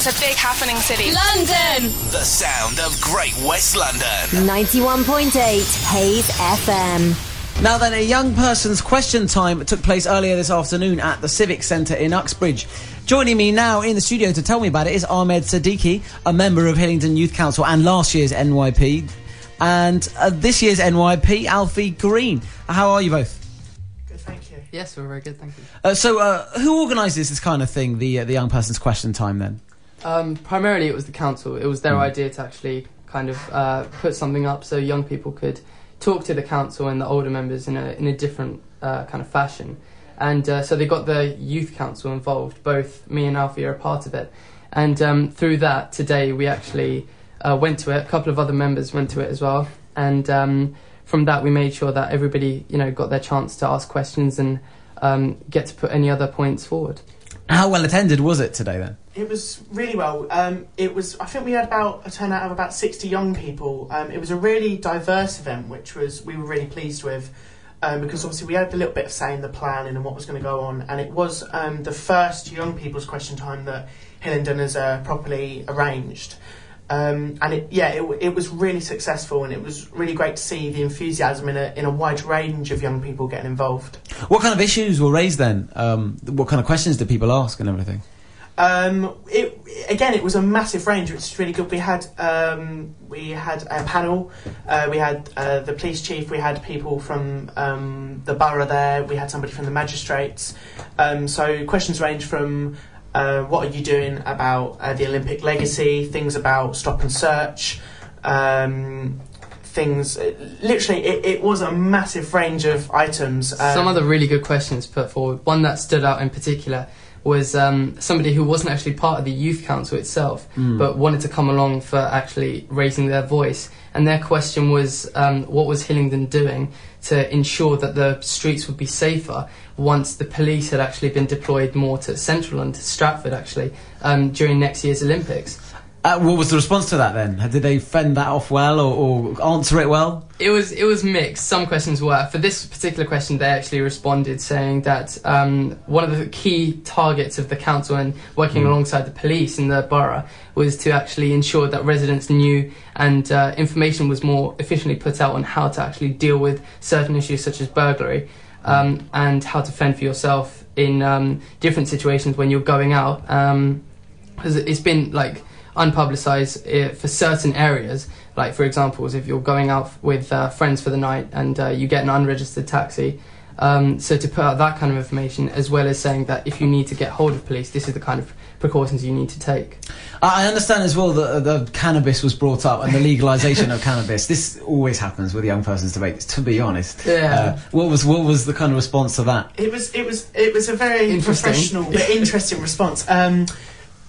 to big happening city. London! The sound of Great West London. 91.8 Hayes FM. Now then, a young person's question time took place earlier this afternoon at the Civic Centre in Uxbridge. Joining me now in the studio to tell me about it is Ahmed Siddiqui, a member of Hillingdon Youth Council and last year's NYP, and this year's NYP, Alfie Green. How are you both? Good, thank you. Yes, we're very good, thank you. So who organises this kind of thing, the young person's question time then? Primarily it was the council. It was their idea to actually kind of put something up so young people could talk to the council and the older members in a different kind of fashion. And so they got the youth council involved. Both me and Alfie are a part of it. And through that, today we actually went to it. A couple of other members went to it as well. And from that, we made sure that everybody, got their chance to ask questions and get to put any other points forward. How well attended was it today then? It was really well. I think we had about a turnout of about 60 young people. It was a really diverse event, which we were really pleased with, because obviously we had a little bit of say in the planning and what was going to go on, and it was the first young people's question time that Hillingdon has properly arranged. And it was really successful, and it was really great to see the enthusiasm in a wide range of young people getting involved. What kind of issues were raised then? What kind of questions did people ask and everything? It was a massive range, which is really good. We had a panel, we had the police chief, we had people from the borough there, we had somebody from the magistrates. So questions range from what are you doing about the Olympic legacy, things about stop and search, things. Literally, it was a massive range of items. Some other really good questions put forward. One that stood out in particular was somebody who wasn't actually part of the youth council itself, but wanted to come along for actually raising their voice. And their question was, what was Hillingdon doing to ensure that the streets would be safer once the police had actually been deployed more to Central and to Stratford, actually, during next year's Olympics. What was the response to that then? Did they fend that off well or answer it well? It was mixed. Some questions were. For this particular question, they actually responded saying that one of the key targets of the council and working alongside the police in the borough was to actually ensure that residents knew and information was more efficiently put out on how to actually deal with certain issues such as burglary and how to fend for yourself in different situations when you're going out. Because it's been unpublicised for certain areas, like for example if you're going out with friends for the night and you get an unregistered taxi, so to put out that kind of information, as well as saying that if you need to get hold of police, this is the kind of precautions you need to take. I understand as well that the cannabis was brought up and the legalisation of cannabis. This always happens with young person's debates, to be honest. Yeah. What was the kind of response to that? It was a very professional but interesting response.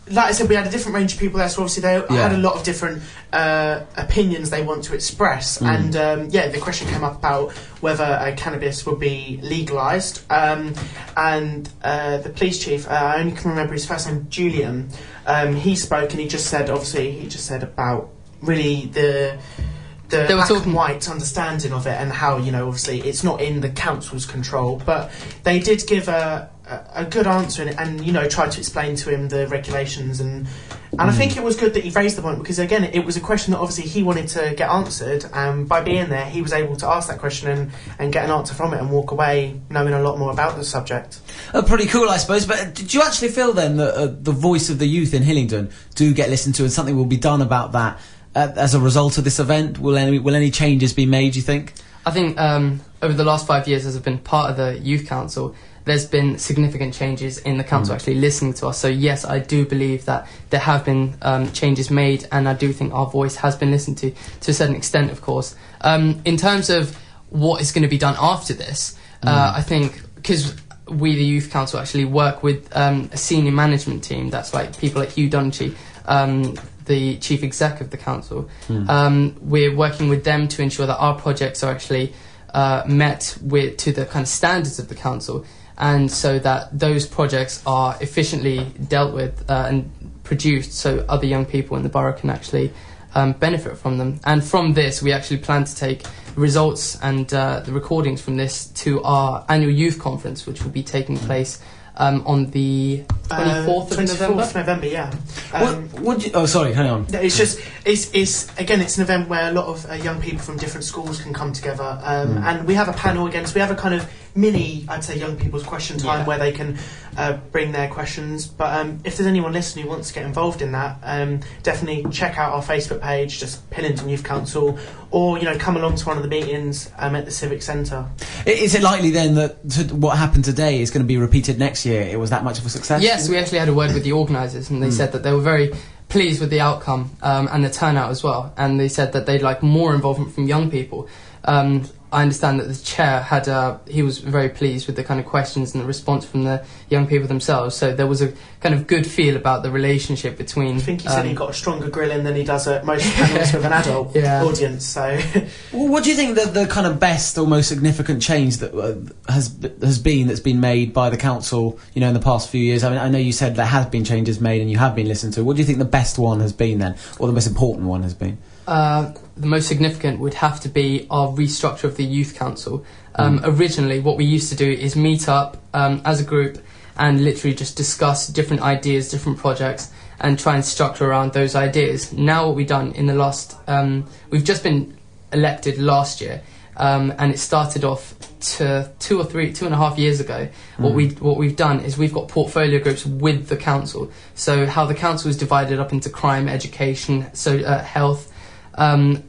Like I said, we had a different range of people there, so obviously they had a lot of different opinions they want to express. And the question came up about whether cannabis would be legalised. And the police chief, I only can remember his first name, Julian, he spoke and he just said about really the black and white understanding of it, and how, obviously it's not in the council's control, but they did give a good answer and tried to explain to him the regulations, and I think it was good that he raised the point, because again it was a question that obviously he wanted to get answered, and by being there he was able to ask that question and get an answer from it and walk away knowing a lot more about the subject. Pretty cool, I suppose. But did you actually feel then that the voice of the youth in Hillingdon do get listened to, and something will be done about that as a result of this event? Will any changes be made, do you think? I think over the last 5 years as I've been part of the youth council, there's been significant changes in the council actually listening to us. So yes, I do believe that there have been changes made, and I do think our voice has been listened to a certain extent, of course. In terms of what is going to be done after this, I think, because we, the youth council, actually work with a senior management team that's like people like Hugh Dunchie, the chief exec of the council. We're working with them to ensure that our projects are actually met to the kind of standards of the council, and so that those projects are efficiently dealt with and produced, so other young people in the borough can actually benefit from them. And from this, we actually plan to take results and the recordings from this to our annual youth conference, which will be taking place on the 24th of November. November, yeah. Sorry, hang on. It's just, it's an event where a lot of young people from different schools can come together, and we have a panel again, so we have a kind of mini, I'd say, young people's question time where they can bring their questions. But if there's anyone listening who wants to get involved in that, definitely check out our Facebook page, just Hillingdon Youth Council, or come along to one of the meetings at the Civic Centre. Is it likely then that what happened today is going to be repeated next year? It was that much of a success? Yes, we actually had a word with the organisers, and they said that they were very pleased with the outcome and the turnout as well, and they said that they'd like more involvement from young people. I understand that the chair he was very pleased with the kind of questions and the response from the young people themselves, so there was a kind of good feel about the relationship between... I think he said he got a stronger grilling than he does at most panels with an adult audience, so... Well, what do you think that the kind of best or most significant change that that's been made by the council, in the past few years? I mean, I know you said there have been changes made and you have been listened to. What do you think the best one has been then, or the most important one has been? The most significant would have to be our restructure of the youth council. Originally, what we used to do is meet up as a group and literally just discuss different ideas, different projects, and try and structure around those ideas. Now what we've done in the last... we've just been elected last year, and it started off to 2.5 years ago. What we've done is we've got portfolio groups with the council. So how the council is divided up into crime, education, health.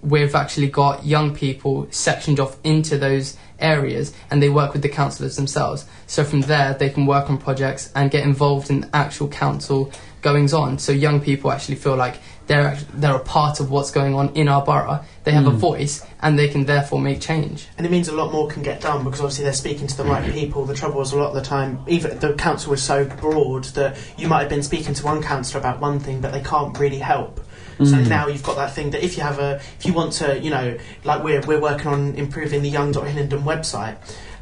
We've actually got young people sectioned off into those areas, and they work with the councillors themselves. So from there, they can work on projects and get involved in actual council goings on. So young people actually feel like they're a part of what's going on in our borough. They have a voice, and they can therefore make change. And it means a lot more can get done, because obviously they're speaking to the right people. The trouble is, a lot of the time, even the council is so broad that you might have been speaking to one councillor about one thing, but they can't really help. So now you've got that thing that if you want to, like we're working on improving the Young.Hillingdon website,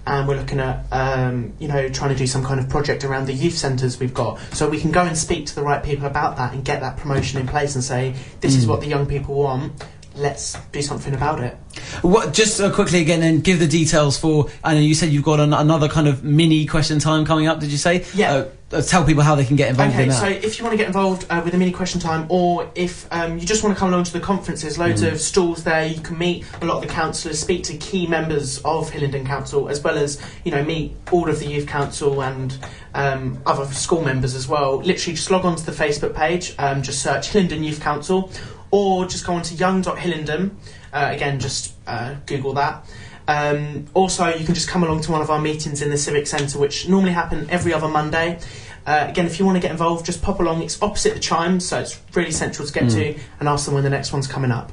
and we're looking at, trying to do some kind of project around the youth centres we've got, so we can go and speak to the right people about that and get that promotion in place and say, this is what the young people want, let's do something about it. Just quickly again, then give the details for. I know you said you've got another kind of mini question time coming up. Did you say? Yeah. Tell people how they can get involved in that. So if you want to get involved with a mini question time, or if you just want to come along to the conferences, loads of stalls there. You can meet a lot of the councillors, speak to key members of Hillingdon Council, as well as meet all of the youth council and other school members as well. Literally, just log on to the Facebook page, just search Hillingdon Youth Council, or just go on to Young.Hillingdon. Again, just Google that. Also, you can just come along to one of our meetings in the Civic Centre, which normally happen every other Monday. Again, if you want to get involved, just pop along. It's opposite the Chimes, so it's really central to get to, and ask them when the next one's coming up.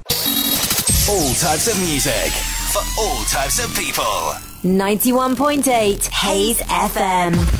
All types of music, for all types of people. 91.8 Hayes FM.